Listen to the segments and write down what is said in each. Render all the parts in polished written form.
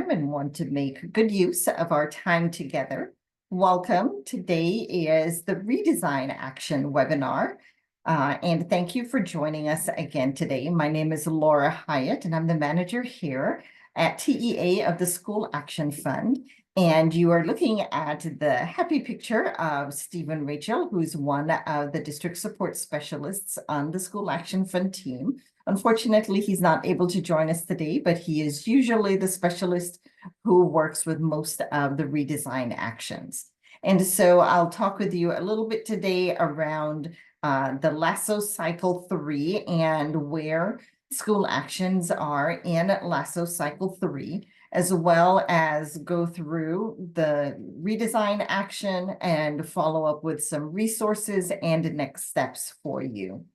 and want to make good use of our time together. Welcome. Today is the Redesign Action webinar. And thank you for joining us again today. My name is Laura Hyatt, and I'm the manager here at TEA of the School Action Fund. And you are looking at the happy picture of Stephen Rachel, who's one of the district support specialists on the School Action Fund team. Unfortunately, he's not able to join us today, but he is usually the specialist who works with most of the redesign actions. And so I'll talk with you a little bit today around the LASO Cycle 3 and where school actions are in LASO Cycle 3, as well as go through the redesign action and follow up with some resources and next steps for you.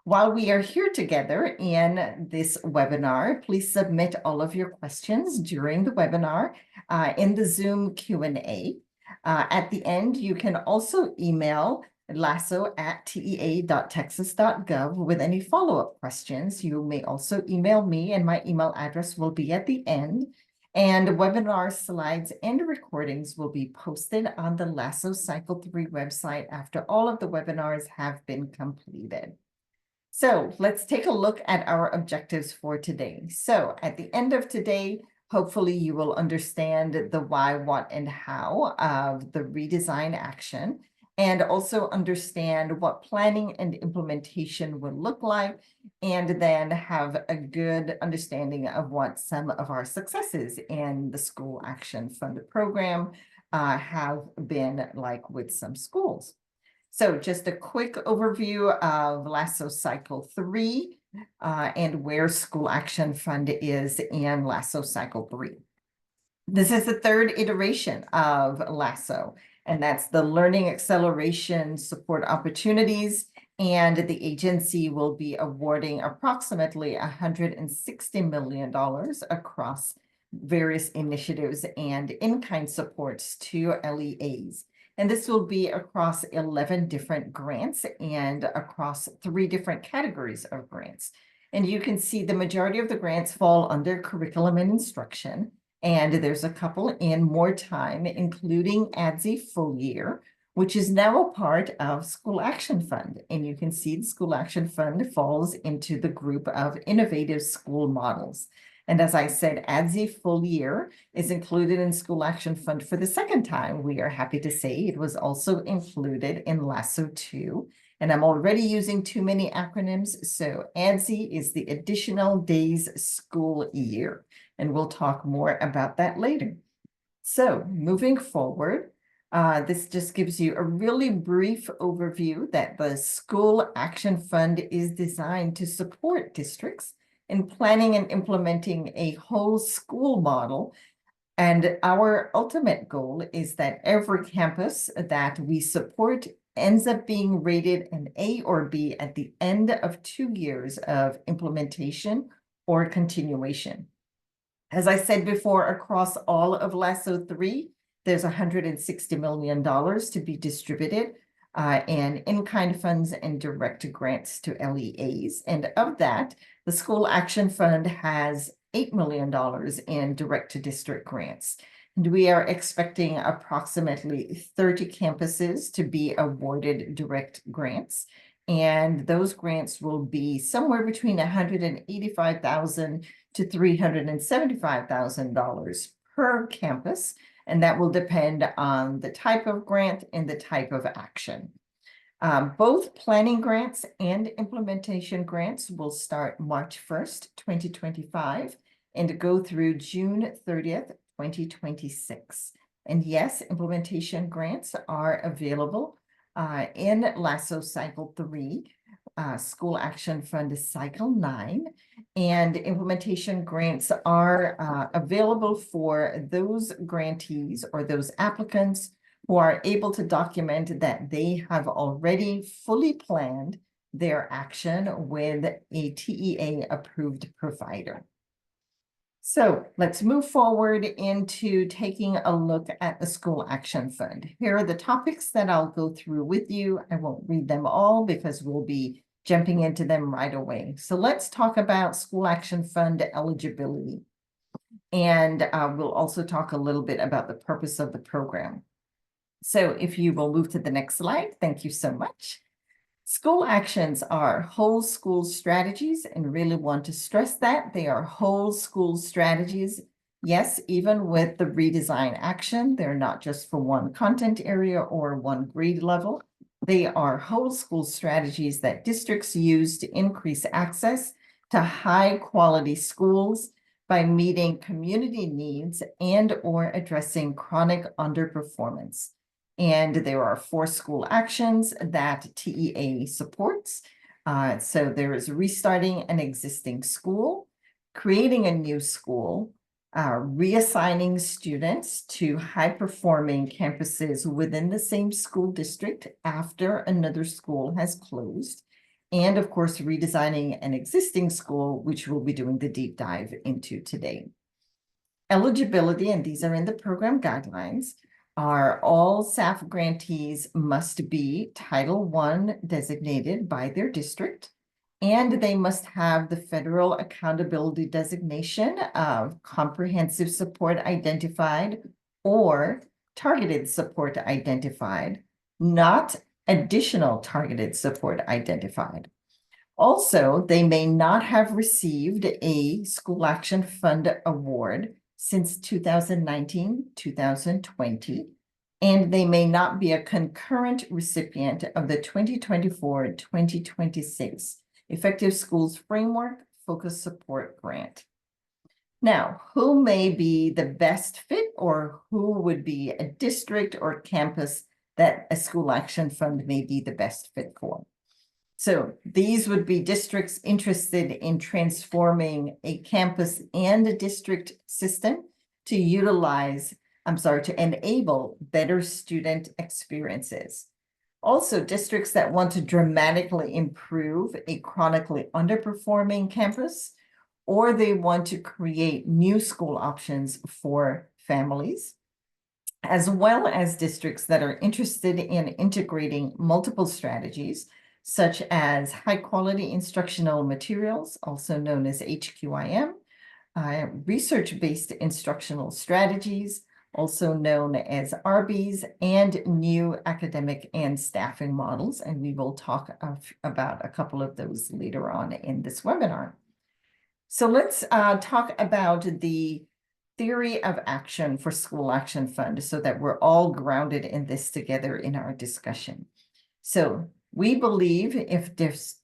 While we are here together in this webinar, please submit all of your questions during the webinar in the Zoom Q&A. At the end, you can also email laso@tea.texas.gov with any follow-up questions. You may also email me, and my email address will be at the end. And webinar slides and recordings will be posted on the LASO Cycle 3 website after all of the webinars have been completed. So let's take a look at our objectives for today. So at the end of today, hopefully you will understand the why, what, and how of the redesign action, and also understand what planning and implementation will look like, and then have a good understanding of what some of our successes in the School Action Fund program have been like with some schools. So just a quick overview of LASO Cycle 3 and where School Action Fund is in LASO Cycle 3. This is the third iteration of LASO, and that's the Learning Acceleration Support Opportunities, and the agency will be awarding approximately $160 million across various initiatives and in-kind supports to LEAs. And this will be across 11 different grants and across 3 different categories of grants. And you can see the majority of the grants fall under curriculum and instruction. And there's a couple in more time, including ADSE Full Year, which is now a part of School Action Fund. And you can see the School Action Fund falls into the group of innovative school models. And as I said, ADSE Full Year is included in School Action Fund for the second time. We are happy to say it was also included in LASO 2. And I'm already using too many acronyms. So ADSE is the Additional Days School Year. And we'll talk more about that later. So moving forward, this just gives you a really brief overview that the School Action Fund is designed to support districts in planning and implementing a whole school model. And our ultimate goal is that every campus that we support ends up being rated an A or B at the end of 2 years of implementation or continuation. As I said before, across all of LASO 3, there's $160 million to be distributed and in-kind funds and direct grants to LEAs. And of that, the School Action Fund has $8 million in direct-to-district grants. And we are expecting approximately 30 campuses to be awarded direct grants. And those grants will be somewhere between $185,000 to $375,000 per campus. And that will depend on the type of grant and the type of action. Both planning grants and implementation grants will start March 1st, 2025, and go through June 30th, 2026. And yes, implementation grants are available in LASO Cycle 3, School Action Fund Cycle 9, and implementation grants are available for those grantees or those applicants who are able to document that they have already fully planned their action with a TEA-approved provider. So let's move forward into taking a look at the School Action Fund. Here are the topics that I'll go through with you. I won't read them all because we'll be jumping into them right away. So let's talk about School Action Fund eligibility. And we'll also talk a little bit about the purpose of the program. So if you will move to the next slide, thank you so much. School actions are whole school strategies, and really want to stress that they are whole school strategies. Yes, even with the redesign action, they're not just for one content area or one grade level. They are whole school strategies that districts use to increase access to high quality schools by meeting community needs and or addressing chronic underperformance. And there are 4 school actions that TEA supports. So there is restarting an existing school, creating a new school, reassigning students to high-performing campuses within the same school district after another school has closed, and of course, redesigning an existing school, which we'll be doing the deep dive into today. Eligibility, and these are in the program guidelines, are all SAF grantees must be Title I designated by their district, and they must have the federal accountability designation of comprehensive support identified or targeted support identified, not additional targeted support identified. Also, they may not have received a School Action Fund award since 2019, 2020, and they may not be a concurrent recipient of the 2024-2026 Effective Schools Framework Focus Support Grant. Now, who may be the best fit, or who would be a district or campus that a School Action Fund may be the best fit for? So these would be districts interested in transforming a campus and a district system to enable better student experiences. Also, districts that want to dramatically improve a chronically underperforming campus, or they want to create new school options for families, as well as districts that are interested in integrating multiple strategies, such as high-quality instructional materials, also known as HQIM, research-based instructional strategies, also known as RBs, and new academic and staffing models. And we will talk about a couple of those later on in this webinar. So let's talk about the theory of action for School Action Fund so that we're all grounded in this together in our discussion. So we believe if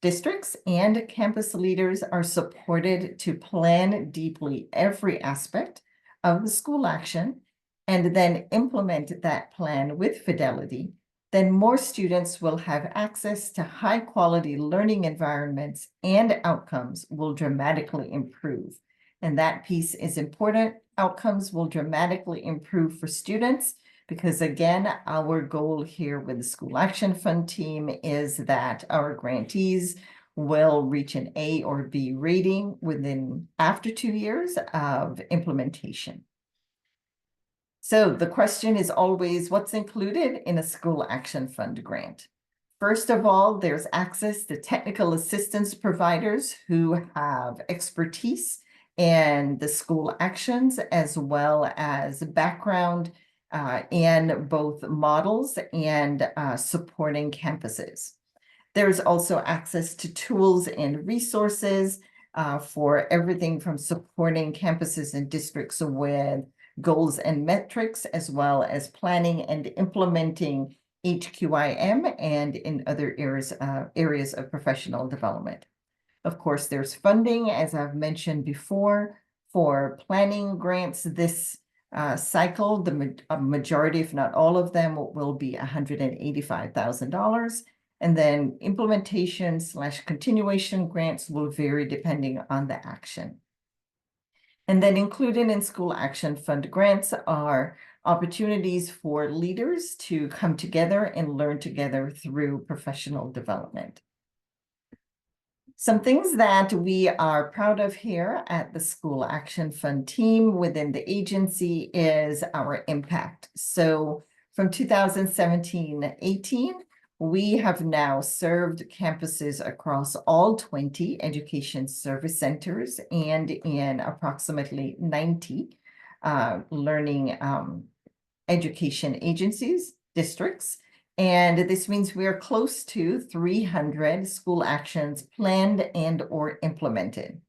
districts and campus leaders are supported to plan deeply every aspect of the school action and then implement that plan with fidelity, then more students will have access to high quality learning environments and outcomes will dramatically improve. And that piece is important. Outcomes will dramatically improve for students, because again, our goal here with the School Action Fund team is that our grantees will reach an A or B rating after 2 years of implementation. So the question is always, what's included in a School Action Fund grant? First of all, there's access to technical assistance providers who have expertise in the school actions, as well as background in both models and supporting campuses. There's also access to tools and resources for everything from supporting campuses and districts with goals and metrics, as well as planning and implementing HQIM and in other areas of professional development. Of course, there's funding, as I've mentioned before, for planning grants this cycle. The majority, if not all of them, will be $185,000. And then implementation/continuation grants will vary depending on the action. And then included in School Action Fund grants are opportunities for leaders to come together and learn together through professional development. Some things that we are proud of here at the School Action Fund team within the agency is our impact. So from 2017-18, we have now served campuses across all 20 education service centers and in approximately 90 learning education agencies, districts. And this means we are close to 300 school actions planned and or implemented.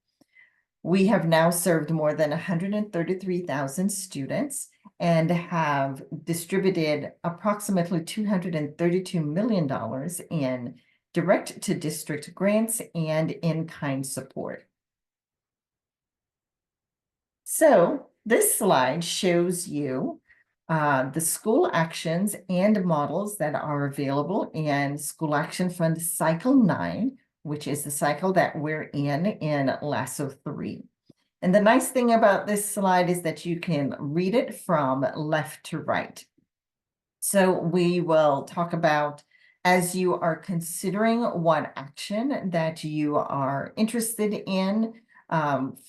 We have now served more than 133,000 students and have distributed approximately $232 million in direct to district grants and in-kind support. So this slide shows you the school actions and models that are available in School Action Fund Cycle 9, which is the cycle that we're in LASO 3. And the nice thing about this slide is that you can read it from left to right. So we will talk about, as you are considering what action that you are interested in.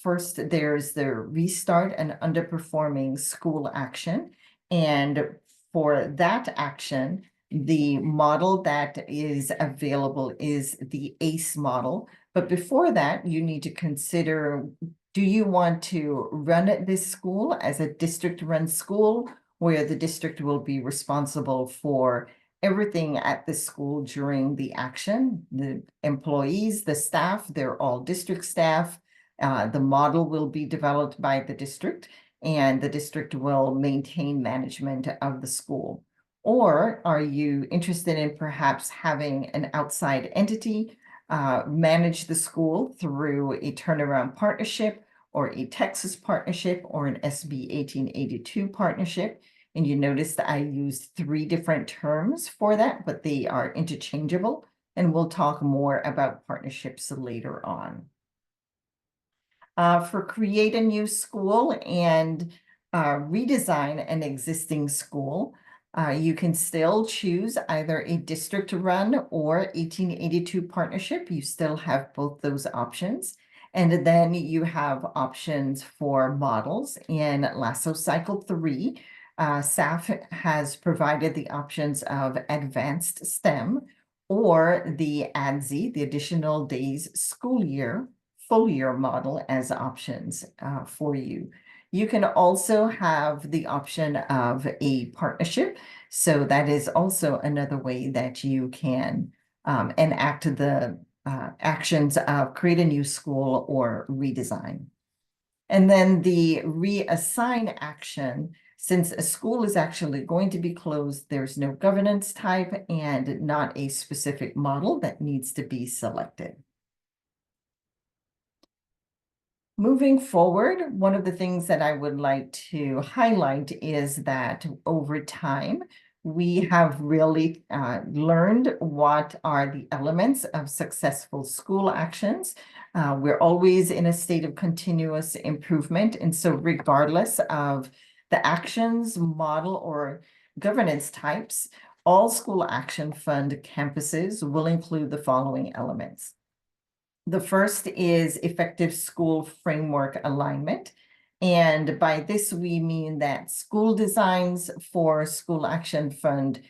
First, there's the restart an underperforming school action. And for that action, the model that is available is the ACE model. But before that, you need to consider, do you want to run this school as a district-run school, where the district will be responsible for everything at the school during the action? The employees, the staff, they're all district staff. The model will be developed by the district, and the district will maintain management of the school. Or are you interested in perhaps having an outside entity manage the school through a turnaround partnership or a Texas partnership or an SB 1882 partnership? And you notice that I used 3 different terms for that, but they are interchangeable. And we'll talk more about partnerships later on. For create a new school and redesign an existing school, you can still choose either a district-run or 1882 partnership. You still have both those options. And then you have options for models in LASO Cycle 3. SAF has provided the options of advanced STEM or the ADSI, the additional days school year, full year model as options for you. You can also have the option of a partnership. So that is also another way that you can enact the actions of create a new school or redesign. And then the reassign action, since a school is actually going to be closed, there's no governance type and not a specific model that needs to be selected. Moving forward, one of the things that I would like to highlight is that over time, we have really learned what are the elements of successful school actions. We're always in a state of continuous improvement. And so regardless of the actions, model, or governance types, all School Action Fund campuses will include the following elements. The first is effective school framework alignment. And by this, we mean that school designs for School Action Fund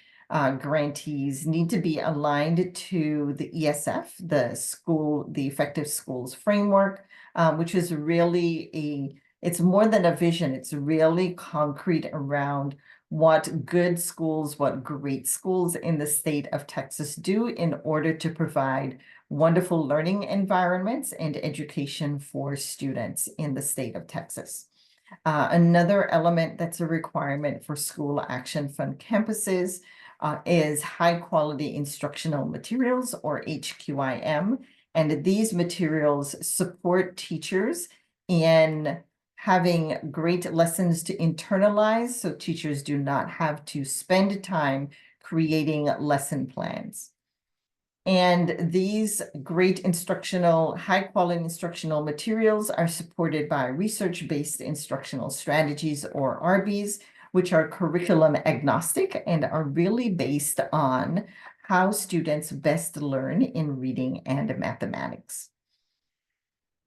grantees need to be aligned to the ESF, the Effective Schools Framework, which is really it's more than a vision. It's really concrete around what good schools, what great schools in the state of Texas do in order to provide wonderful learning environments and education for students in the state of Texas. Another element that's a requirement for School Action Fund campuses is high quality instructional materials, or HQIM. And these materials support teachers in having great lessons to internalize, so teachers do not have to spend time creating lesson plans. And these great high quality instructional materials are supported by research-based instructional strategies, or RBs, which are curriculum agnostic and are really based on how students best learn in reading and mathematics.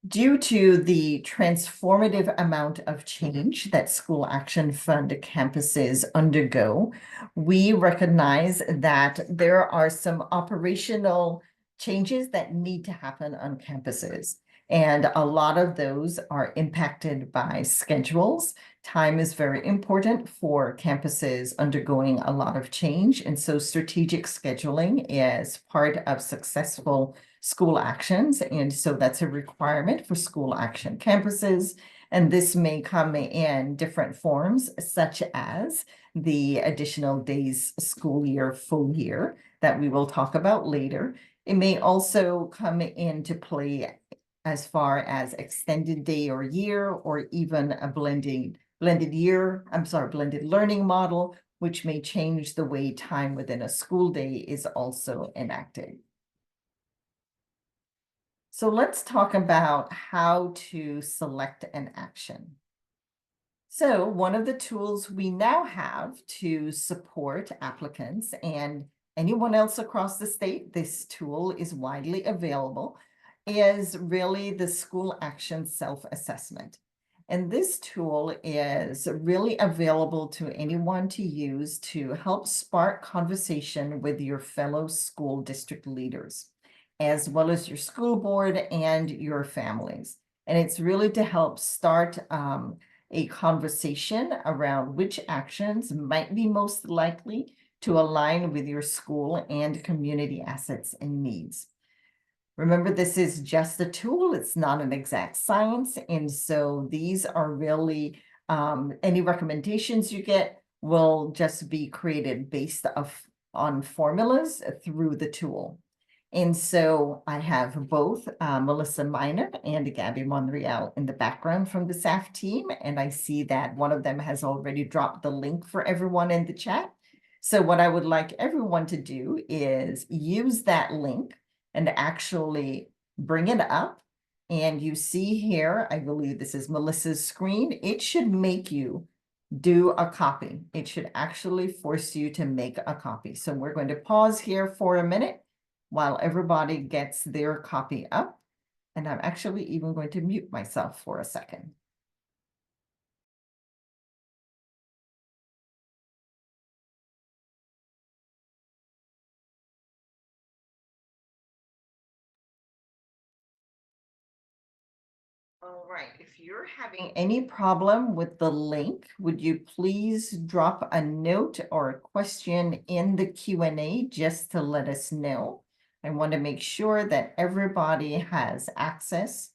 Due to the transformative amount of change that School Action Fund campuses undergo, we recognize that there are some operational changes that need to happen on campuses. And a lot of those are impacted by schedules, Time is very important for campuses undergoing a lot of change, and so strategic scheduling is part of successful school actions, and so that's a requirement for school action campuses. And this may come in different forms, such as the additional days school year, full year, that we will talk about later. It may also come into play as far as extended day or year, or even a blended learning model, which may change the way time within a school day is also enacted. So let's talk about how to select an action. So one of the tools we now have to support applicants and anyone else across the state, this tool is widely available, is really the school action self-assessment. And this tool is really available to anyone to use to help spark conversation with your fellow school district leaders, as well as your school board and your families. And it's really to help start a conversation around which actions might be most likely to align with your school and community assets and needs. Remember, this is just a tool. It's not an exact science. And so these are really, any recommendations you get will just be created based on formulas through the tool. And so I have both Melissa Miner and Gabby Monreal in the background from the SAF team. And I see that one of them has already dropped the link for everyone in the chat. So what I would like everyone to do is use that link and actually bring it up. And you see here, I believe this is Melissa's screen. It should make you do a copy. It should actually force you to make a copy. So we're going to pause here for a minute while everybody gets their copy up. And I'm actually even going to mute myself for a second. All right, if you're having any problem with the link, would you please drop a note or a question in the Q&A just to let us know? I want to make sure that everybody has access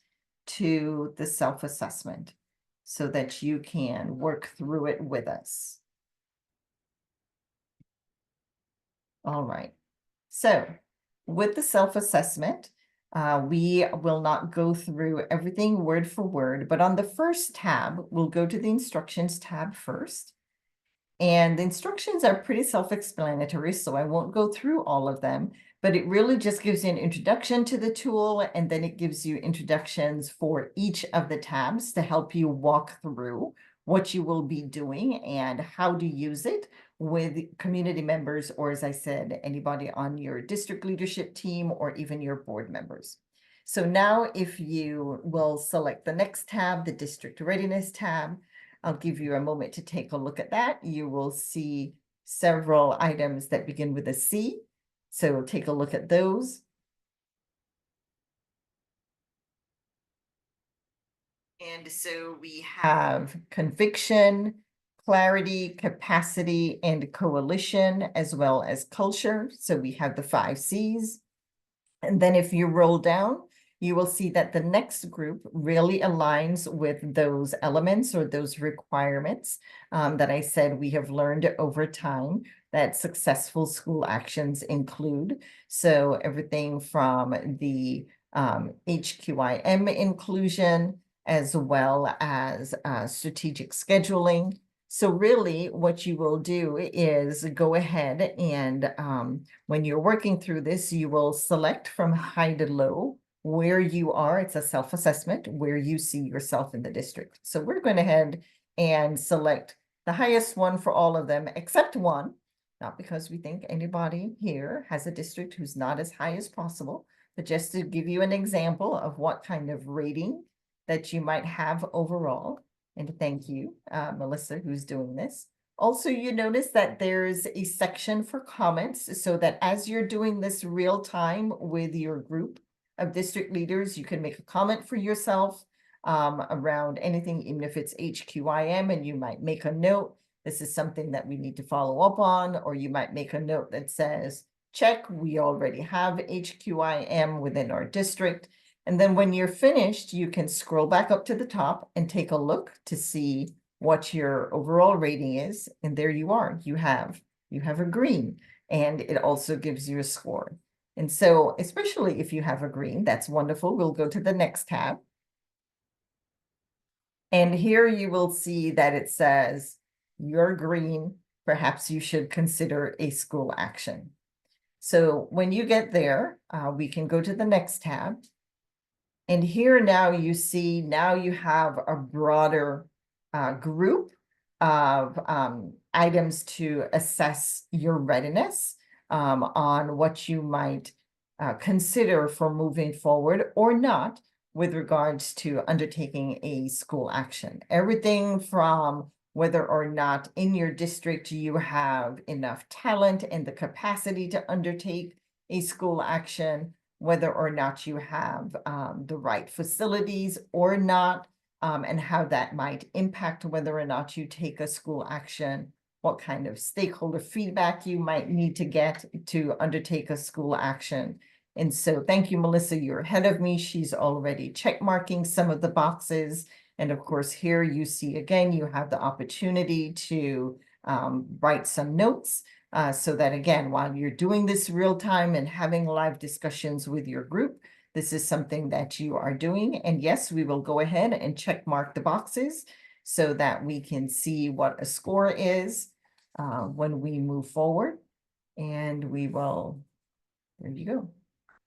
to the self-assessment so that you can work through it with us. All right, so with the self-assessment, we will not go through everything word for word, but on the first tab, we'll go to the instructions tab first. And the instructions are pretty self-explanatory, so I won't go through all of them, but it really just gives you an introduction to the tool, and then it gives you introductions for each of the tabs to help you walk through what you will be doing and how to use it with community members, or as I said, anybody on your district leadership team or even your board members. So now if you will select the next tab, the district readiness tab, I'll give you a moment to take a look at that. You will see several items that begin with a C. So take a look at those. And so we have conviction, clarity, capacity, and coalition, as well as culture. So we have the 5 C's. And then if you roll down, you will see that the next group really aligns with those elements or those requirements that I said we have learned over time that successful school actions include. So everything from the HQIM inclusion, as well as strategic scheduling. So really what you will do is go ahead and when you're working through this, you will select from high to low where you are. It's a self-assessment where you see yourself in the district. So we're going ahead and select the highest one for all of them except one, not because we think anybody here has a district who's not as high as possible, but just to give you an example of what kind of rating that you might have overall. And thank you, Melissa, who's doing this. Also, you notice that there's a section for comments so that as you're doing this real time with your group of district leaders, you can make a comment for yourself. around anything, even if it's HQIM, and you might make a note, this is something that we need to follow up on, or you might make a note that says, check, we already have HQIM within our district. And then when you're finished, you can scroll back up to the top and take a look to see what your overall rating is. And there you are, you have a green, and it also gives you a score. And so, especially if you have a green, that's wonderful. We'll go to the next tab. And here you will see that it says, you're green, perhaps you should consider a school action. So when you get there, we can go to the next tab. And here now you see, now you have a broader group of items to assess your readiness on what you might consider for moving forward or not with regards to undertaking a school action. Everything from whether or not in your district you have enough talent and the capacity to undertake a school action, whether or not you have the right facilities or not, and how that might impact whether or not you take a school action, what kind of stakeholder feedback you might need to get to undertake a school action. And so thank you, Melissa, you're ahead of me. She's already check marking some of the boxes. And of course, here you see again, you have the opportunity to write some notes so that again, while you're doing this real time and having live discussions with your group, this is something that you are doing. And yes, we will go ahead and check mark the boxes so that we can see what a score is when we move forward. And we will, there you go.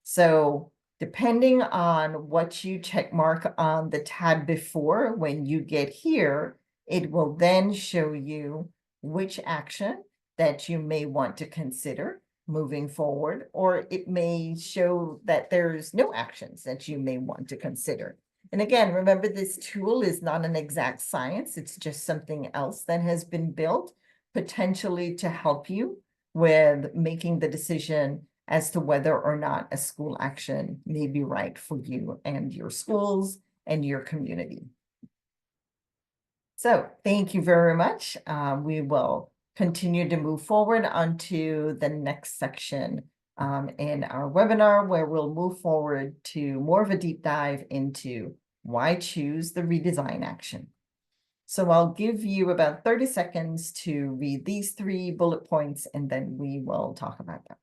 So depending on what you check mark on the tab before, when you get here, it will then show you which action that you may want to consider moving forward, or it may show that there's no actions that you may want to consider. And again, remember, this tool is not an exact science. It's just something else that has been built potentially to help you with making the decision as to whether or not a school action may be right for you and your schools and your community. So thank you very much. We will continue to move forward onto the next section in our webinar, where we'll move forward to more of a deep dive into why choose the redesign action. So I'll give you about 30 seconds to read these 3 bullet points, and then we will talk about them.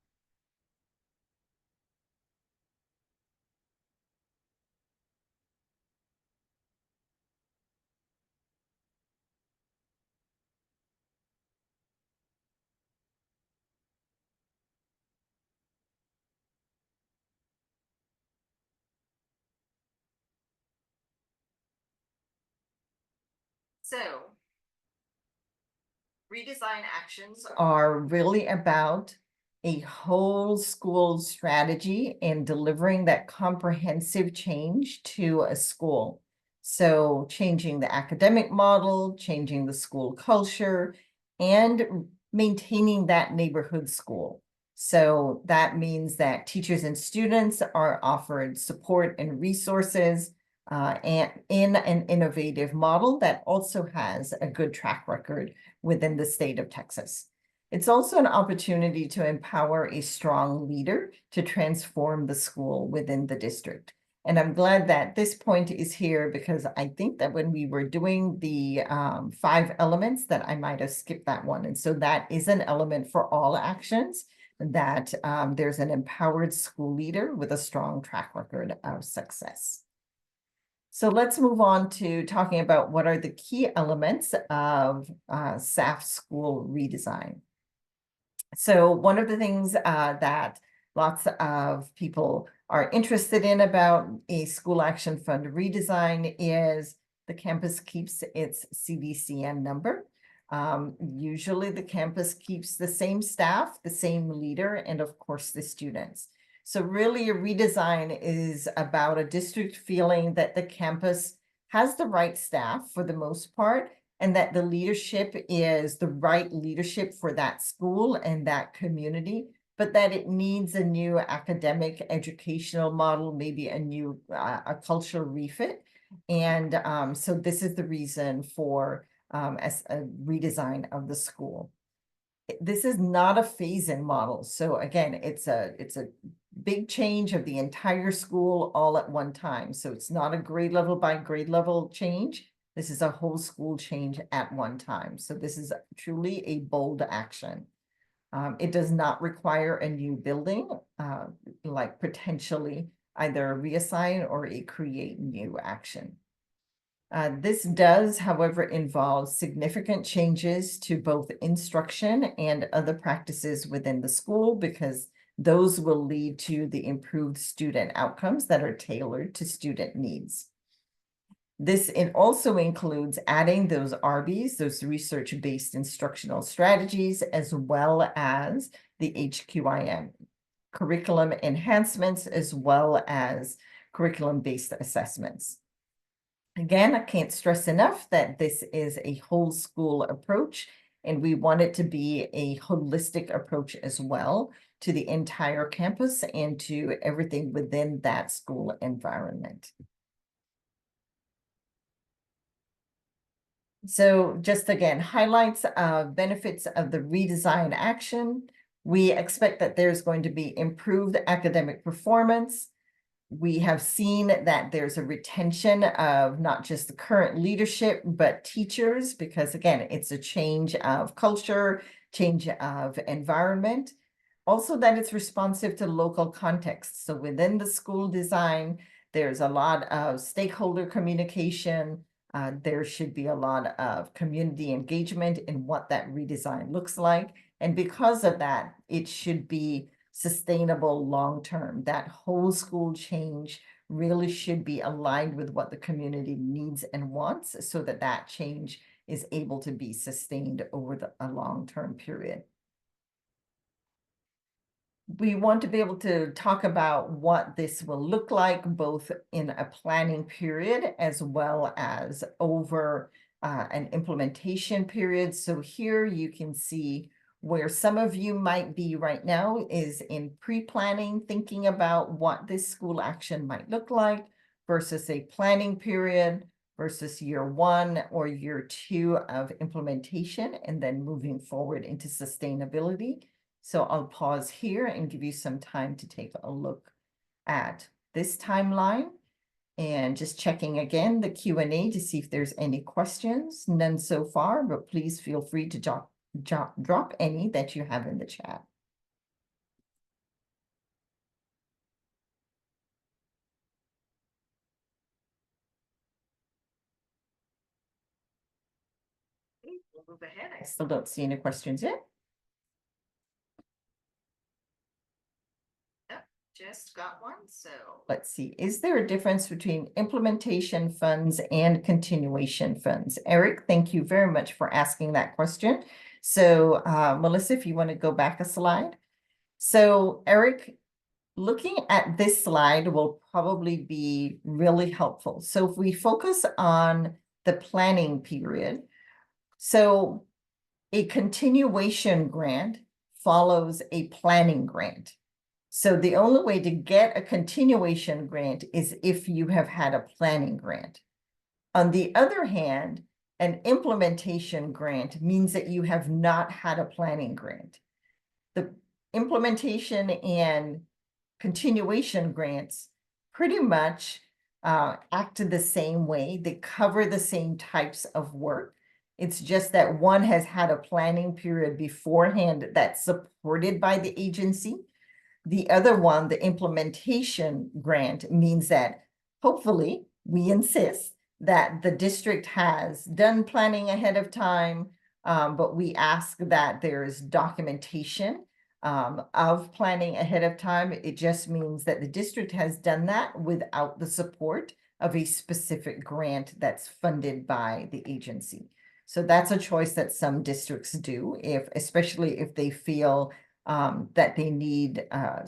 So redesign actions are really about a whole school strategy and delivering that comprehensive change to a school. So changing the academic model, changing the school culture, and maintaining that neighborhood school. So that means that teachers and students are offered support and resources and in an innovative model that also has a good track record within the state of Texas. It's also an opportunity to empower a strong leader to transform the school within the district. And I'm glad that this point is here, because I think that when we were doing the 5 elements, that I might have skipped that one. And so that is an element for all actions, that there's an empowered school leader with a strong track record of success. So let's move on to talking about what are the key elements of SAF school redesign. So one of the things that lots of people are interested in about a school action fund redesign is the campus keeps its CDCN number. Usually the campus keeps the same staff, the same leader, and of course the students. So really a redesign is about a district feeling that the campus has the right staff for the most part, and that the leadership is the right leadership for that school and that community, but that it needs a new academic educational model, maybe a new a cultural refit And so this is the reason for as a redesign of the school. This is not a phase-in model. So again, it's a big change of the entire school all at one time. So it's not a grade level by grade level change. This is a whole school change at one time. So this is truly a bold action. It does not require a new building, like potentially either a reassign or a create new action. This does, however, involve significant changes to both instruction and other practices within the school, because those will lead to the improved student outcomes that are tailored to student needs. It also includes adding those RBs, those research-based instructional strategies, as well as the HQIM, curriculum enhancements, as well as curriculum-based assessments. Again, I can't stress enough that this is a whole school approach, and we want it to be a holistic approach as well to the entire campus and to everything within that school environment. So just again, highlights of benefits of the redesign action. We expect that there's going to be improved academic performance. We have seen that there's a retention of not just the current leadership, but teachers, because again, it's a change of culture, change of environment. Also that it's responsive to local context. So within the school design, there's a lot of stakeholder communication. There should be a lot of community engagement in what that redesign looks like. And because of that, it should be sustainable long-term. That whole school change really should be aligned with what the community needs and wants, so that that change is able to be sustained over a long-term period. We want to be able to talk about what this will look like, both in a planning period as well as over an implementation period. So here you can see where some of you might be right now is in pre-planning, thinking about what this school action might look like versus a planning period versus year 1 or year 2 of implementation, and then moving forward into sustainability. So I'll pause here and give you some time to take a look at this timeline, and just checking again the Q&A to see if there's any questions. None so far, but please feel free to drop any that you have in the chat. We'll move ahead. I still don't see any questions yet. Just got one. So let's see. Is there a difference between implementation funds and continuation funds? Eric, thank you very much for asking that question. So Melissa, if you want to go back a slide. So Eric, looking at this slide will probably be really helpful. So if we focus on the planning period, so a continuation grant follows a planning grant. So the only way to get a continuation grant is if you have had a planning grant. On the other hand, an implementation grant means that you have not had a planning grant. The implementation and continuation grants pretty much act the same way. They cover the same types of work. It's just that one has had a planning period beforehand that's supported by the agency. The other one, the implementation grant, means that hopefully we insist that the district has done planning ahead of time, but we ask that there's documentation of planning ahead of time. It just means that the district has done that without the support of a specific grant that's funded by the agency. So that's a choice that some districts do, especially if they feel that they need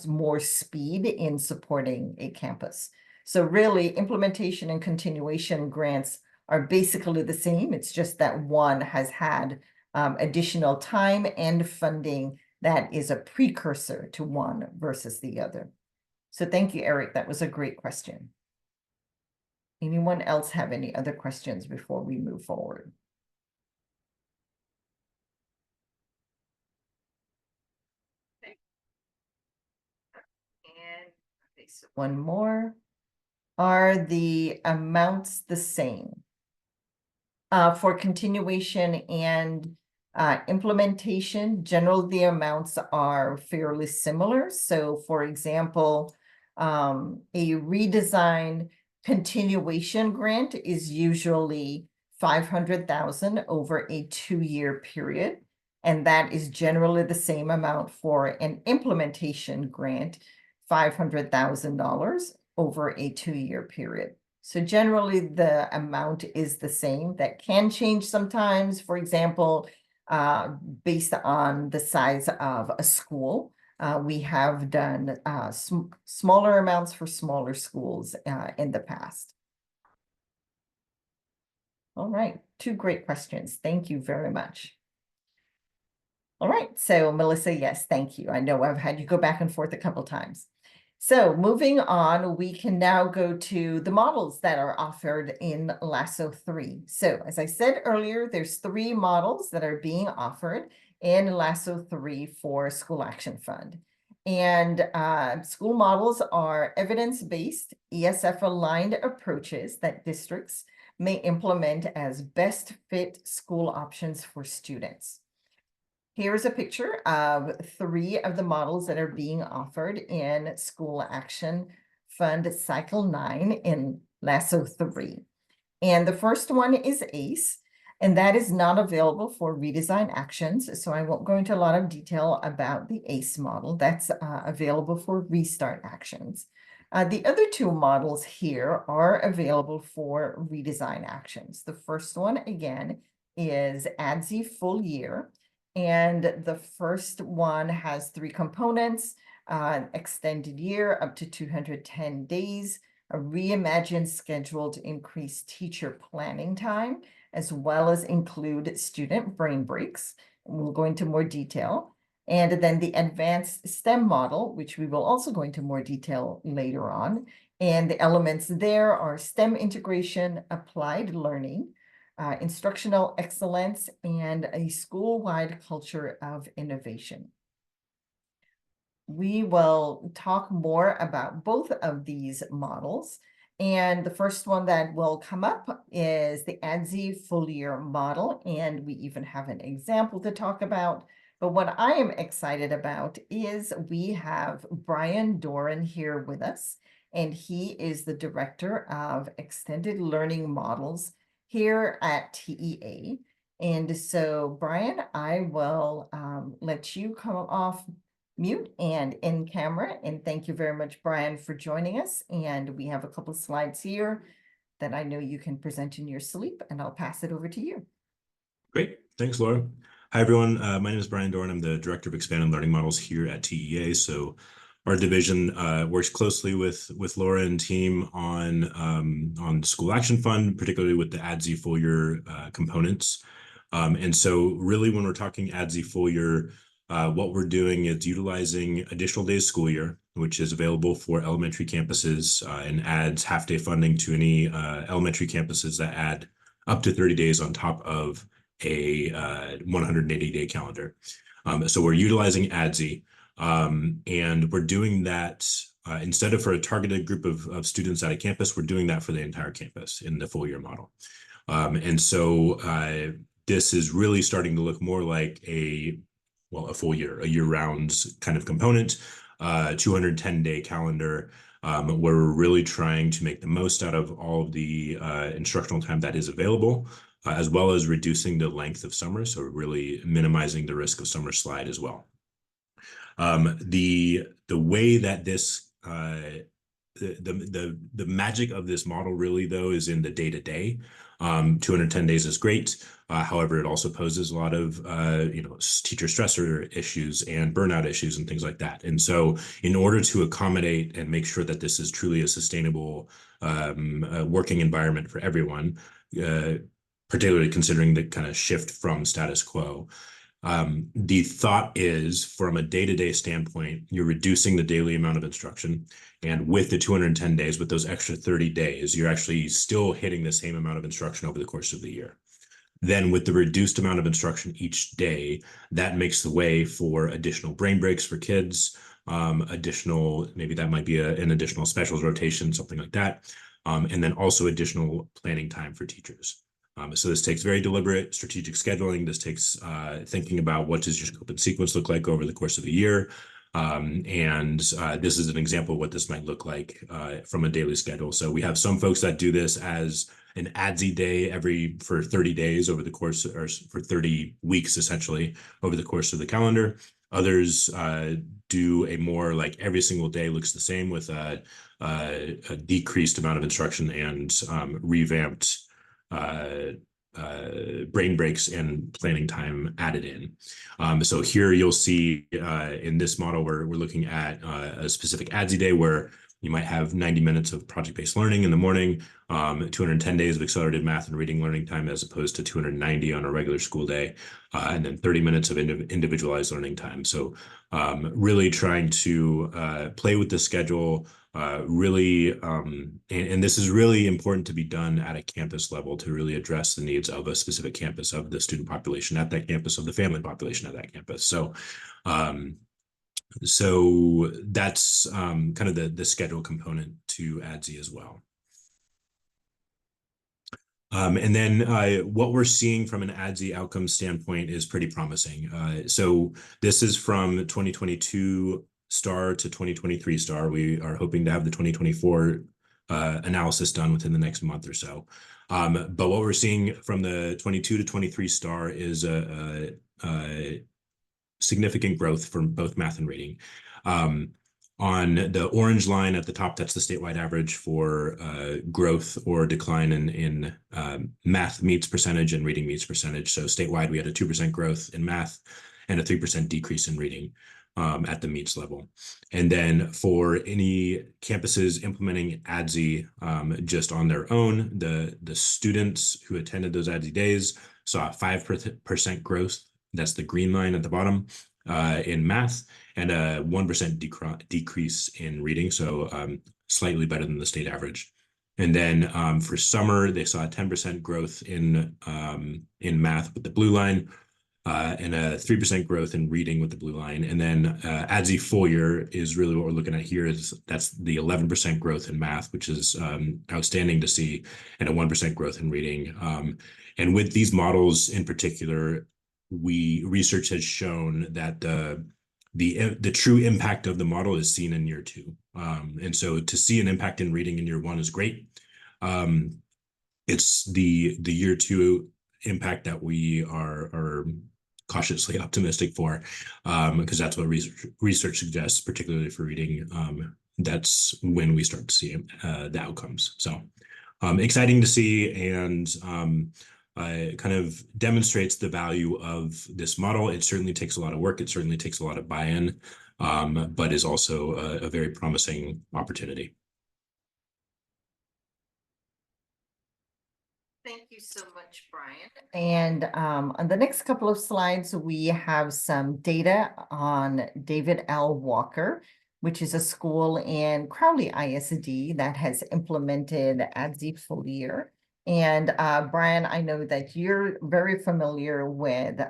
more speed in supporting a campus. So really, implementation and continuation grants are basically the same. It's just that one has had additional time and funding that is a precursor to one versus the other. So thank you, Eric. That was a great question. Anyone else have any other questions before we move forward? And okay, so one more. Are the amounts the same? For continuation and implementation, generally the amounts are fairly similar. So for example, a redesign continuation grant is usually 500,000 over a 2-year period. And that is generally the same amount for an implementation grant, $500,000 over a 2-year period. So generally, the amount is the same. That can change sometimes, for example, based on the size of a school. We have done smaller amounts for smaller schools in the past. All right, 2 great questions. Thank you very much. All right, so Melissa, yes, thank you. I know I've had you go back and forth a couple times. So moving on, we can now go to the models that are offered in LASO 3. So as I said earlier, there's 3 models that are being offered in LASO 3 for School Action Fund. And school models are evidence-based, ESF-aligned approaches that districts may implement as best fit school options for students. Here's a picture of 3 of the models that are being offered in School Action Fund Cycle 9 in LASO 3. And the first one is ACE, and that is not available for redesign actions. So I won't go into a lot of detail about the ACE model. That's available for restart actions. The other 2 models here are available for redesign actions. The first one, again, is ADSI full year. And the first one has 3 components, extended year up to 210 days, a reimagined schedule to increase teacher planning time, as well as include student brain breaks. And we'll go into more detail. And then the advanced STEM model, which we will also go into more detail later on. And the elements there are STEM integration, applied learning, instructional excellence, and a school-wide culture of innovation. We will talk more about both of these models. And the first one that will come up is the ADSI full year model. And we even have an example to talk about. But what I am excited about is we have Brian Doran here with us. And he is the Director of Extended Learning Models here at TEA. And so, Brian, I will let you come off mute and in camera. And thank you very much, Brian, for joining us. And we have a couple of slides here that I know you can present in your sleep, and I'll pass it over to you. Great. Thanks, Laura. Hi, everyone. My name is Brian Dorn. I'm the Director of Expanded Learning Models here at TEA. So our division works closely with Laura and team on School Action Fund, particularly with the ADSI full year components. And so really when we're talking ADSI full year, what we're doing is utilizing additional days school year, which is available for elementary campuses and adds half-day funding to any elementary campuses that add up to 30 days on top of a 180-day calendar. So we're utilizing ADSI, and we're doing that instead of for a targeted group of students at a campus, we're doing that for the entire campus in the full year model. And so this is really starting to look more like a full year, a year-round kind of component, 210-day calendar, where we're really trying to make the most out of all of the instructional time that is available, as well as reducing the length of summer, so really minimizing the risk of summer slide as well. The way that this the magic of this model really though is in the day-to-day. 210 days is great. However, it also poses a lot of teacher stressor issues and burnout issues and things like that. And so in order to accommodate and make sure that this is truly a sustainable working environment for everyone, particularly considering the kind of shift from status quo, The thought is, from a day-to-day standpoint, you're reducing the daily amount of instruction. And with the 210 days, with those extra 30 days, you're actually still hitting the same amount of instruction over the course of the year. Then with the reduced amount of instruction each day, that makes the way for additional brain breaks for kids, maybe that might be an additional specials rotation, something like that. And then also additional planning time for teachers. So this takes very deliberate strategic scheduling. This takes thinking about what does your scope and sequence look like over the course of a year. This is an example of what this might look like from a daily schedule. So we have some folks that do this as an ADSI day for 30 days over the course, or for 30 weeks, essentially, over the course of the calendar. Others do a more like every single day looks the same with a decreased amount of instruction and revamped brain breaks and planning time added in. So here you'll see in this model where we're looking at a specific ADSI day where you might have 90 minutes of project-based learning in the morning, 210 days of accelerated math and reading learning time as opposed to 290 on a regular school day, and then 30 minutes of individualized learning time. So really trying to play with the schedule, and this is really important to be done at a campus level to really address the needs of a specific campus, of the student population at that campus, of the family population at that campus. So that's kind of the schedule component to ADSI as well. And then what we're seeing from an ADSI outcome standpoint is pretty promising. So this is from 2022 STAR to 2023 STAR. We are hoping to have the 2024 analysis done within the next month or so. But what we're seeing from the 22 to 23 STAR is a significant growth for both math and reading. On the orange line at the top, that's the statewide average for growth or decline in math meets percentage and reading meets percentage. So statewide, we had a 2% growth in math and a 3% decrease in reading at the meets level. And then for any campuses implementing ADSI just on their own, the students who attended those ADSI days saw a 5% growth. That's the green line at the bottom in math, and a 1% decrease in reading, so slightly better than the state average. And then for summer, they saw a 10% growth in math with the blue line, and a 3% growth in reading with the blue line. And then ADSI full year is really what we're looking at here. That's the 11% growth in math, which is outstanding to see, and a 1% growth in reading. And with these models in particular, research has shown that the true impact of the model is seen in year 2. And so to see an impact in reading in year 1 is great. It's the year 2 impact that we are cautiously optimistic for, because that's what research suggests, particularly for reading. That's when we start to see the outcomes. So exciting to see, and kind of demonstrates the value of this model. It certainly takes a lot of work. It certainly takes a lot of buy-in, but is also a very promising opportunity. Thank you so much, Brian. And on the next couple of slides, we have some data on David L. Walker, which is a school in Crowley ISD that has implemented ADSI full year. And Brian, I know that you're very familiar with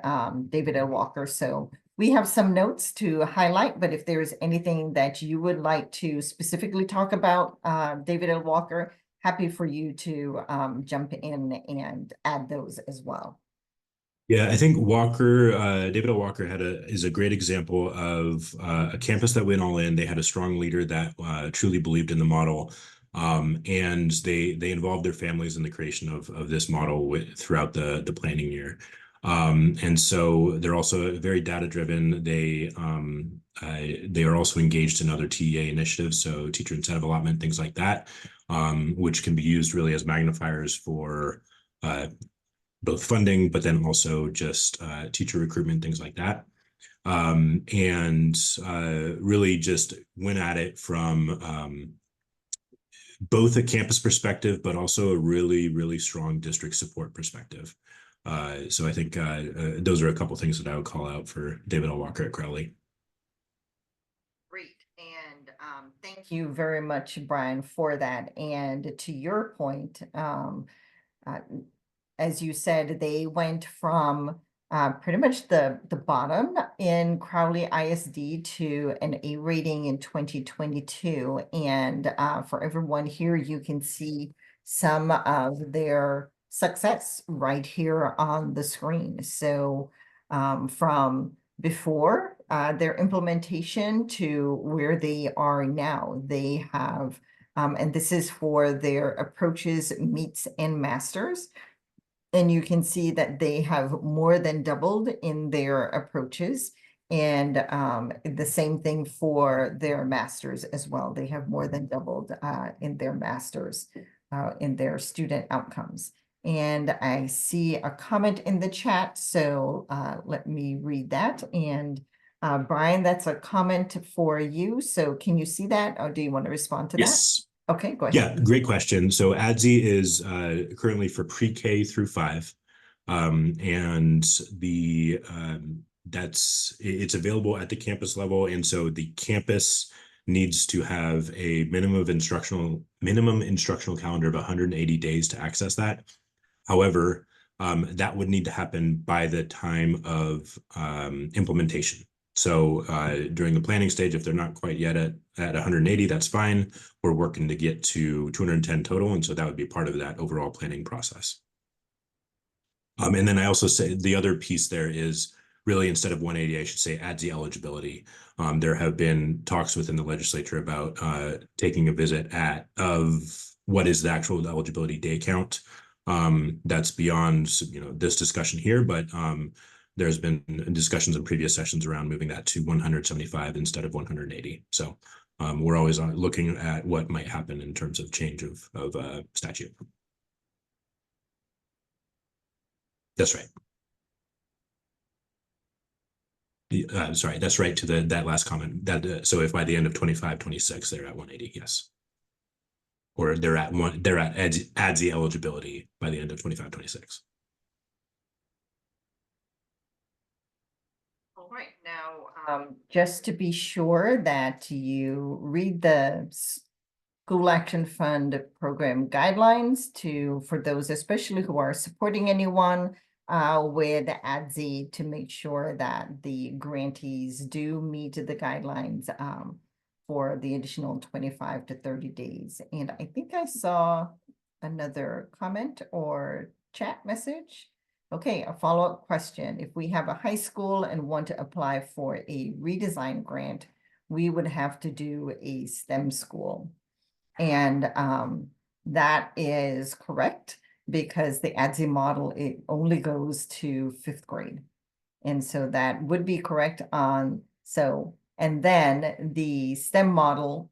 David L. Walker, so we have some notes to highlight, but if there's anything that you would like to specifically talk about David L. Walker, happy for you to jump in and add those as well. Yeah, I think David L. Walker is a great example of a campus that went all in. They had a strong leader that truly believed in the model. And they involved their families in the creation of this model throughout the planning year. And so they're also very data driven. They are also engaged in other TEA initiatives, so teacher incentive allotment, things like that, which can be used really as magnifiers for both funding, but then also just teacher recruitment, things like that. And really just went at it from both a campus perspective, but also a really, really strong district support perspective. So I think those are a couple things that I would call out for David L. Walker at Crowley. Great. And thank you very much, Brian, for that. And to your point, uh, as you said, they went from pretty much the bottom in Crowley ISD to an A rating in 2022. And for everyone here, you can see some of their success right here on the screen. So from before their implementation to where they are now, they have, and this is for their approaches, meets, and masters. And you can see that they have more than doubled in their approaches. And the same thing for their masters as well. They have more than doubled in their masters, in their student outcomes. And I see a comment in the chat, so let me read that. And Brian, that's a comment for you. So can you see that, or do you want to respond to that? Yes. Okay, go ahead. Yeah, great question. So ADSI is currently for pre-K through 5. And it's available at the campus level. And so the campus needs to have a minimum instructional calendar of 180 days to access that. However, that would need to happen by the time of implementation. So during the planning stage, if they're not quite yet at 180, that's fine. We're working to get to 210 total. And so that would be part of that overall planning process. And then I also say the other piece there is really, instead of 180, I should say ADSI eligibility. There have been talks within the legislature about taking a visit of what is the actual eligibility day count. That's beyond this discussion here, but there's been discussions in previous sessions around moving that to 175 instead of 180. So we're always looking at what might happen in terms of change of statute. That's right. Sorry, that's right to that last comment. That so if by the end of 25, 26, they're at 180, yes. Or they're at ADSI eligibility by the end of 25, 26. All right, now, just to be sure that you read the School Action Fund program guidelines for those especially who are supporting anyone with ADSI, to make sure that the grantees do meet the guidelines for the additional 25 to 30 days. And I think I saw another comment or chat message. Okay, a follow-up question. If we have a high school and want to apply for a redesign grant, we would have to do a STEM school. And that is correct, because the ADSI model, it only goes to 5th grade. And so that would be correct and then the STEM model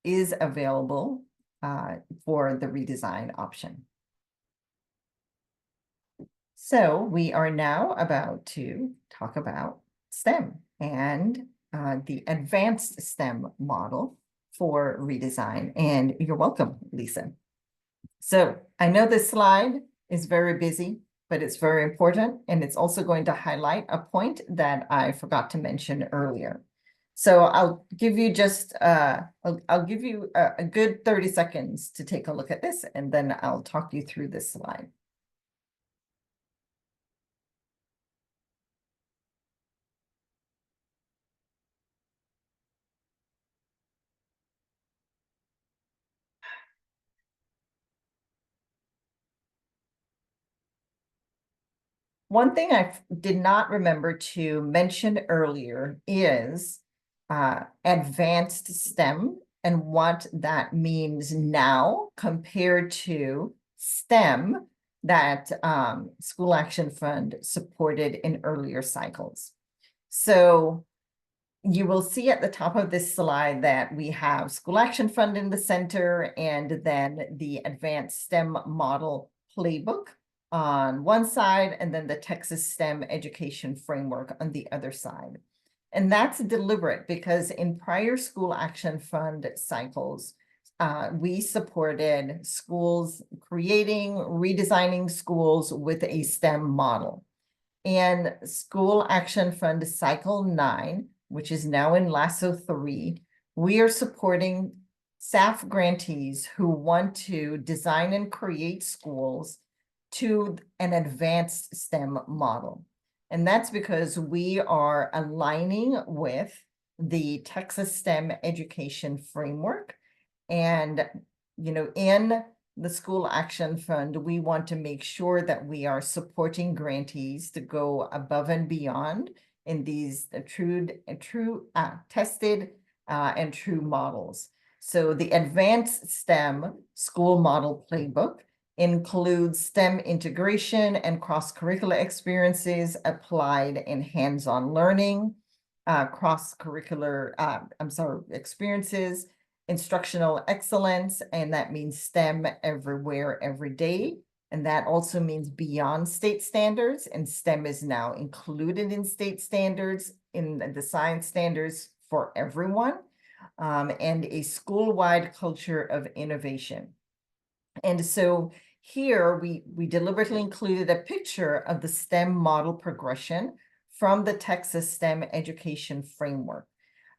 is available for the redesign option. So we are now about to talk about STEM and the advanced STEM model for redesign. And you're welcome, Lisa. So I know this slide is very busy, but it's very important. And it's also going to highlight a point that I forgot to mention earlier. So I'll give you just, I'll give you a good 30 seconds to take a look at this, and then I'll talk you through this slide. One thing I did not remember to mention earlier is advanced STEM and what that means now compared to STEM that School Action Fund supported in earlier cycles. So you will see at the top of this slide that we have School Action Fund in the center, and then the Advanced STEM Model Playbook on one side, and then the Texas STEM Education Framework on the other side. And that's deliberate, because in prior School Action Fund cycles, we supported schools redesigning schools with a STEM model. And School Action Fund Cycle 9, which is now in LASO 3, we are supporting SAF grantees who want to design and create schools to an advanced STEM model. And that's because we are aligning with the Texas STEM education framework. And, in the School Action Fund, we want to make sure that we are supporting grantees to go above and beyond in these true tested and true models. So the Advanced STEM School Model Playbook includes STEM integration and cross-curricular experiences applied in hands-on learning, cross-curricular, experiences, instructional excellence, and that means STEM everywhere, every day. And that also means beyond state standards, and STEM is now included in state standards, in the science standards for everyone, and a school-wide culture of innovation. And so here we deliberately included a picture of the STEM model progression from the Texas STEM education framework.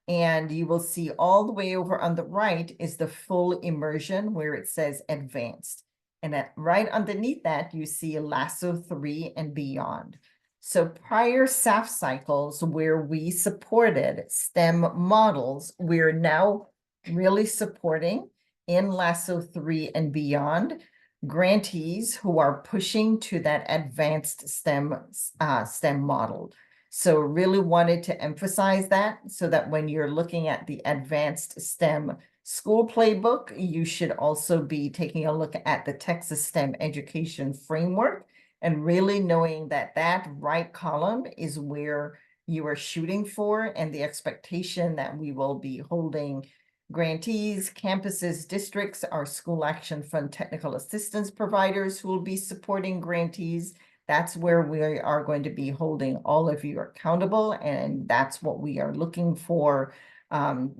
And you will see all the way over on the right is the full immersion where it says advanced. And right underneath that, you see LASO 3 and beyond. So prior SAF cycles where we supported STEM models, we're now really supporting in LASO 3 and beyond grantees who are pushing to that advanced STEM model. So really wanted to emphasize that so that when you're looking at the advanced STEM school playbook, you should also be taking a look at the Texas STEM education framework and really knowing that that right column is where you are shooting for, and the expectation that we will be holding grantees, campuses, districts, our School Action Fund technical assistance providers who will be supporting grantees. That's where we are going to be holding all of you accountable, and that's what we are looking for,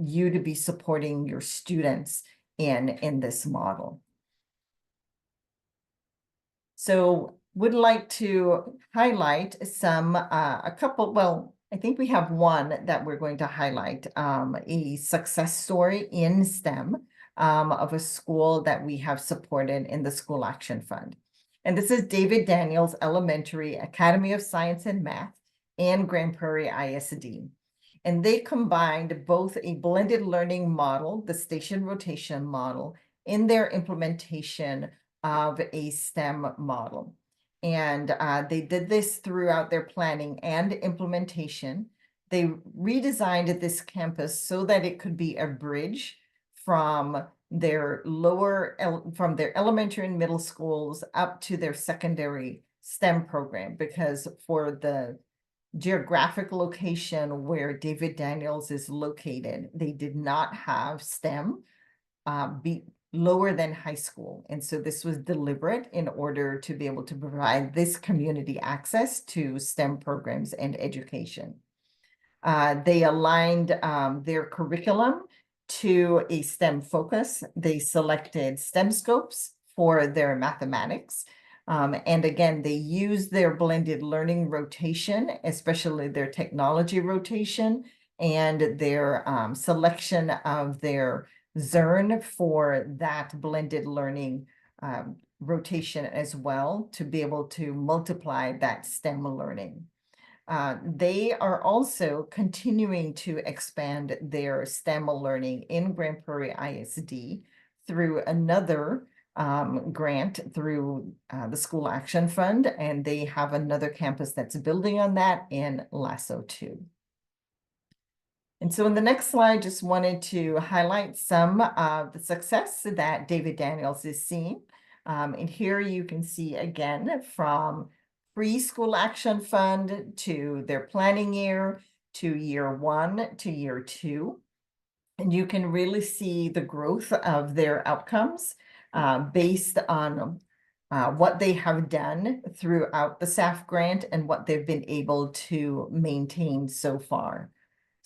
you to be supporting your students in this model. So would like to highlight a couple, well, I think we have one that we're going to highlight, a success story in STEM of a school that we have supported in the School Action Fund. And this is David Daniels Elementary Academy of Science and Math and Grand Prairie ISD. And they combined both a blended learning model, the station rotation model, in their implementation of a STEM model. And they did this throughout their planning and implementation. They redesigned this campus so that it could be a bridge from their elementary and middle schools up to their secondary STEM program, because for the geographic location where David Daniels is located, they did not have STEM be lower than high school. And so this was deliberate in order to be able to provide this community access to STEM programs and education. They aligned their curriculum to a STEM focus. They selected STEM scopes for their mathematics. And again, they use their blended learning rotation, especially their technology rotation, and their selection of their Zern for that blended learning rotation as well, to be able to multiply that STEM learning. They are also continuing to expand their STEM learning in Grand Prairie ISD through another grant through the School Action Fund, and they have another campus that's building on that in LASO 2. And so in the next slide, just wanted to highlight some of the success that David Daniels is seeing. And here you can see again from pre-School Action Fund to their planning year, to year 1 to year 2. And you can really see the growth of their outcomes based on what they have done throughout the SAF grant and what they've been able to maintain so far.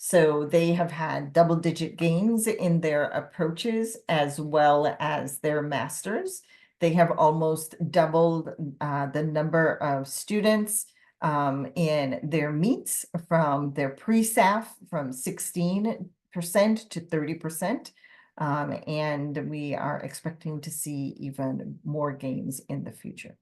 So they have had double-digit gains in their approaches as well as their masters. They have almost doubled the number of students in their meets from their pre-SAF from 16% to 30%. And we are expecting to see even more gains in the future.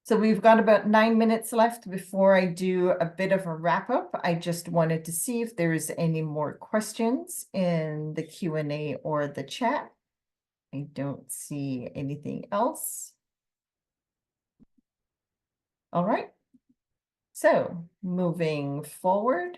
So we've got about 9 minutes left before I do a bit of a wrap up. I just wanted to see if there's any more questions in the Q&A or the chat. I don't see anything else. All right. So moving forward.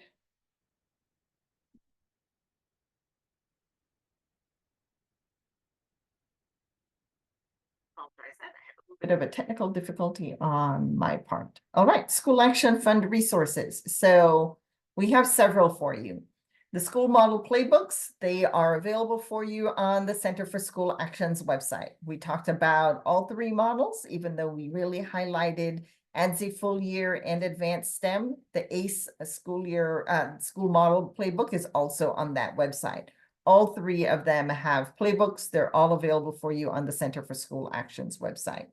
Bit of a technical difficulty on my part. All right, School Action Fund resources. So we have several for you. The school model playbooks, they are available for you on the Center for School Action's website. We talked about all three models, even though we really highlighted ADSE full year and advanced STEM. The ACE school model playbook is also on that website. All three of them have playbooks. They're all available for you on the Center for School Action's website.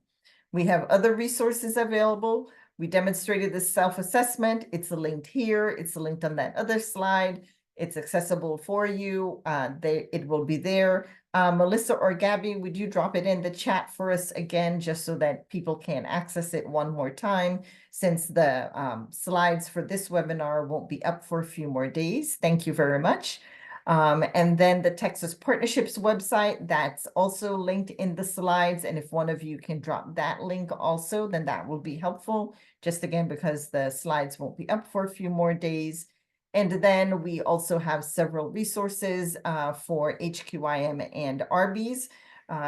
We have other resources available. We demonstrated this self-assessment. It's linked here. It's linked on that other slide. It's accessible for you. It will be there. Melissa or Gabby, would you drop it in the chat for us again, just so that people can access it one more time, since the slides for this webinar won't be up for a few more days. Thank you very much. And then the Texas Partnerships website, that's also linked in the slides. And if one of you can drop that link also, then that will be helpful. Just again, because the slides won't be up for a few more days. And then we also have several resources for HQIM and ARBIES.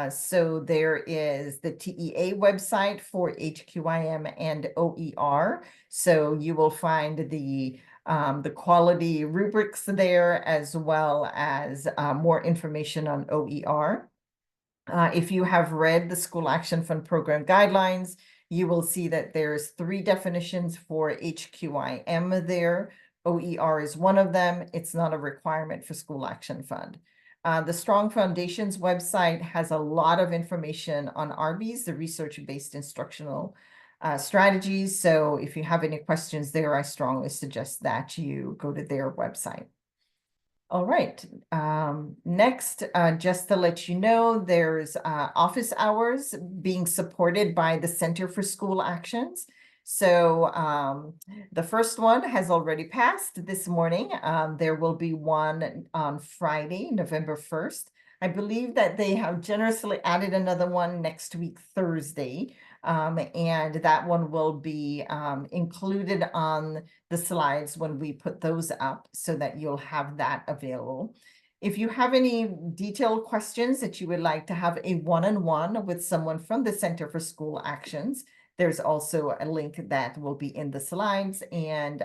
So there is the TEA website for HQIM and OER. So you will find the quality rubrics there, as well as more information on OER. If you have read the School Action Fund Program Guidelines, you will see that there's 3 definitions for HQIM there. OER is one of them. It's not a requirement for School Action Fund. The Strong Foundations website has a lot of information on ARBIES, the research-based instructional strategies. So if you have any questions there, I strongly suggest that you go to their website. All right. Next, just to let you know, there's office hours being supported by the Center for School Actions. So the first one has already passed this morning. There will be one on Friday, November 1st. I believe that they have generously added another one next week, Thursday. And that one will be included on the slides when we put those up, so that you'll have that available. If you have any detailed questions that you would like to have a one-on-one with someone from the Center for School Actions, there's also a link that will be in the slides. And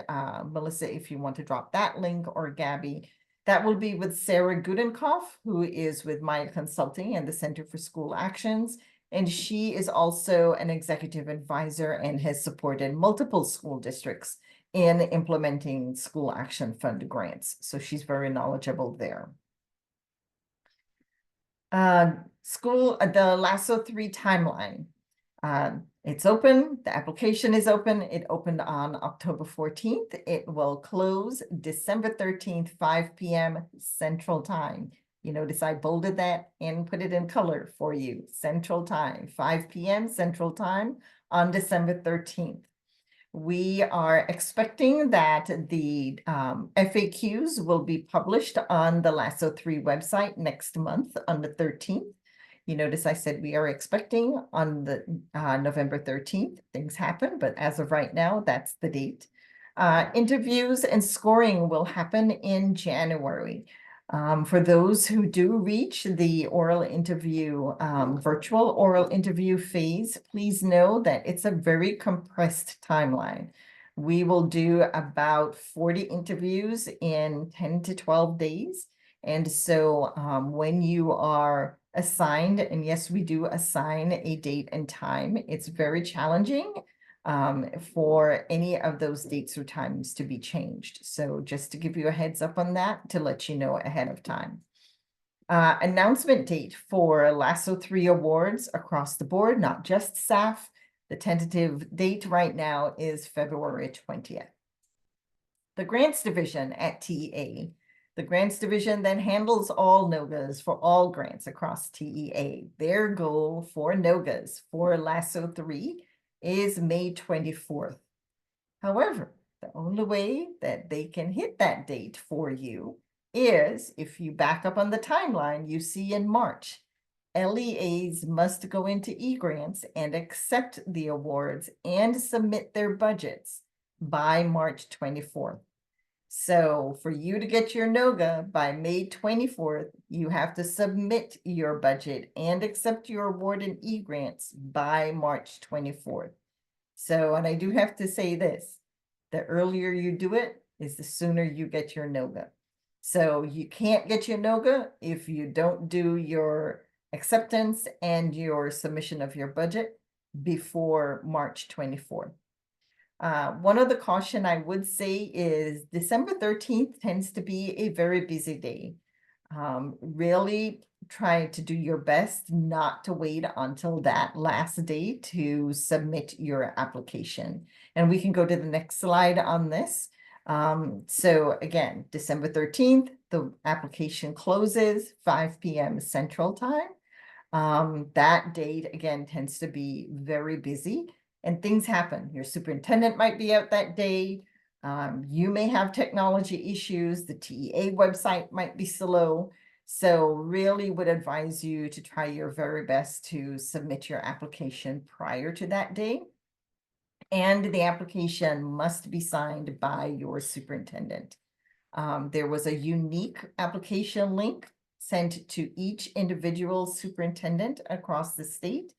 Melissa, if you want to drop that link, or Gabby, that will be with Sarah Gudenkoff, who is with Maya Consulting and the Center for School Actions. And she is also an executive advisor and has supported multiple school districts in implementing School Action Fund grants. So she's very knowledgeable there. The LASO 3 timeline. It's open. The application is open. It opened on October 14th. It will close December 13th, 5 p.m. Central Time. You notice I bolded that and put it in color for you. Central Time, 5 p.m. Central Time on December 13th. We are expecting that the FAQs will be published on the LASO 3 website next month on the 13th. You notice I said we are expecting on the November 13th. Things happen, but as of right now, that's the date. Interviews and scoring will happen in January. For those who do reach the oral interview, virtual oral interview phase, please know that it's a very compressed timeline. We will do about 40 interviews in 10 to 12 days. And so when you are assigned, and yes, we do assign a date and time, it's very challenging. for any of those dates or times to be changed. So just to give you a heads up on that, to let you know ahead of time. Announcement date for LASO 3 awards across the board, not just SAF. The tentative date right now is February 20th. The grants division at TEA. The grants division then handles all NOGAs for all grants across TEA. Their goal for NOGAs for LASO 3 is May 24th. However, the only way that they can hit that date for you is if you back up on the timeline you see in March. LEAs must go into eGrants and accept the awards and submit their budgets by March 24th. So for you to get your NOGA by May 24th, you have to submit your budget and accept your award in eGrants by March 24th. So, and I do have to say this, the earlier you do it is the sooner you get your NOGA. So you can't get your NOGA if you don't do your acceptance and your submission of your budget before March 24th. One of the caution I would say is December 13th tends to be a very busy day. Really try to do your best not to wait until that last day to submit your application. And we can go to the next slide on this. So again, December 13th, the application closes 5 p.m. Central Time. That date again tends to be very busy. And things happen. Your superintendent might be out that day. You may have technology issues. The TEA website might be slow. So really would advise you to try your very best to submit your application prior to that day. And the application must be signed by your superintendent. There was a unique application link sent to each individual superintendent across the state.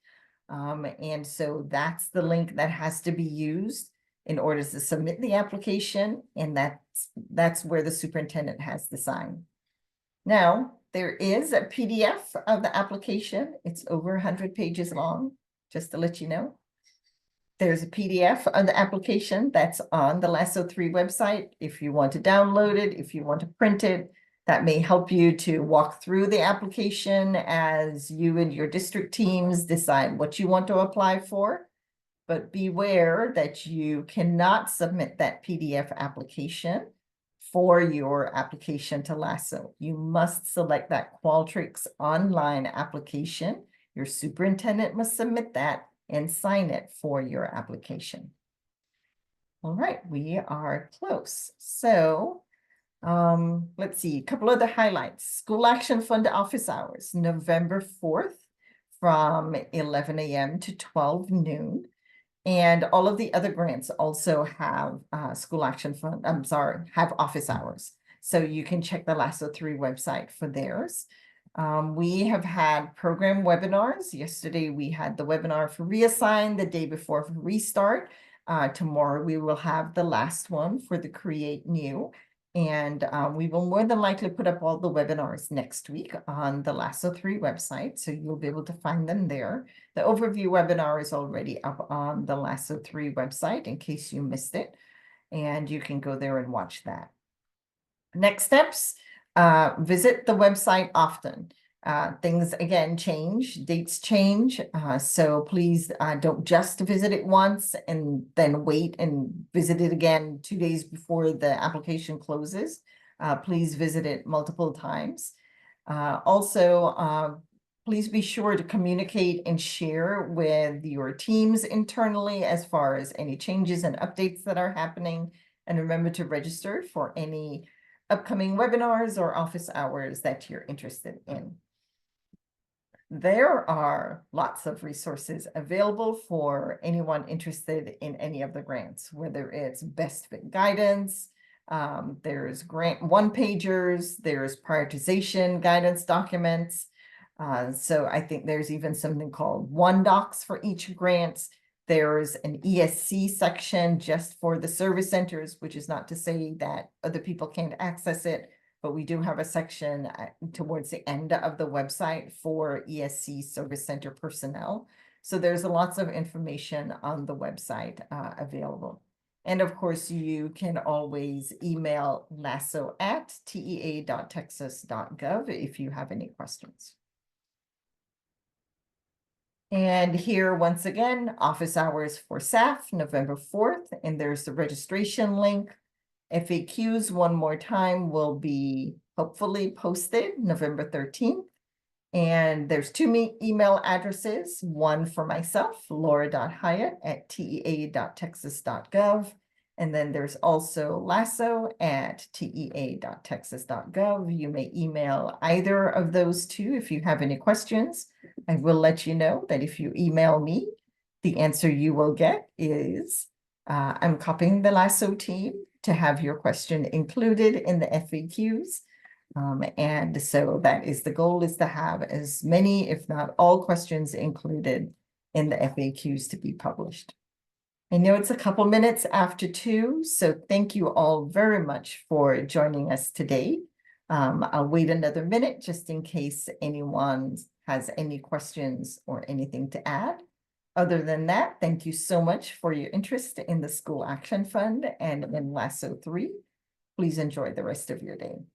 And so that's the link that has to be used in order to submit the application, and that's where the superintendent has to sign. Now, there is a PDF of the application. It's over 100 pages long, just to let you know. There's a PDF of the application that's on the LASO 3 website. If you want to download it, if you want to print it, that may help you to walk through the application as you and your district teams decide what you want to apply for. But beware that you cannot submit that PDF application for your application to LASO. You must select that Qualtrics online application. Your superintendent must submit that and sign it for your application. All right, we are close. So let's see, a couple of the highlights. School Action Fund office hours, November 4th from 11 a.m. to 12 noon. And all of the other grants also have School Action Fund, have office hours. So you can check the LASO 3 website for theirs. We have had program webinars. Yesterday, we had the webinar for Reassign, the day before for Restart. Tomorrow, we will have the last one for the Create New. And we will more than likely put up all the webinars next week on the LASO 3 website, so you'll be able to find them there. The overview webinar is already up on the LASO 3 website in case you missed it, and you can go there and watch that. Next steps, visit the website often. Things again change, dates change. So please don't just visit it once and then wait and visit it again 2 days before the application closes. Please visit it multiple times. Also, please be sure to communicate and share with your teams internally as far as any changes and updates that are happening. And remember to register for any upcoming webinars or office hours that you're interested in. There are lots of resources available for anyone interested in any of the grants, whether it's best fit guidance, there's grant one-pagers, there's prioritization guidance documents. So I think there's even something called OneDocs for each grant. There's an ESC section just for the service centers, which is not to say that other people can't access it, but we do have a section towards the end of the website for ESC service center personnel. So there's lots of information on the website available. And of course, you can always email laso@tea.texas.gov if you have any questions. And here, once again, office hours for staff, November 4th, and there's the registration link. FAQs, one more time, will be hopefully posted November 13th. And there's two email addresses, one for myself, laura.hyatt@tea.texas.gov. And then there's also laso@tea.texas.gov. You may email either of those two if you have any questions. I will let you know that if you email me, the answer you will get is, I'm copying the LASO team to have your question included in the FAQs. And so that is the goal, is to have as many, if not all, questions included in the FAQs to be published. I know it's a couple minutes after 2, so thank you all very much for joining us today. I'll wait another minute just in case anyone has any questions or anything to add. Other than that, thank you so much for your interest in the School Action Fund and in LASO 3. Please enjoy the rest of your day.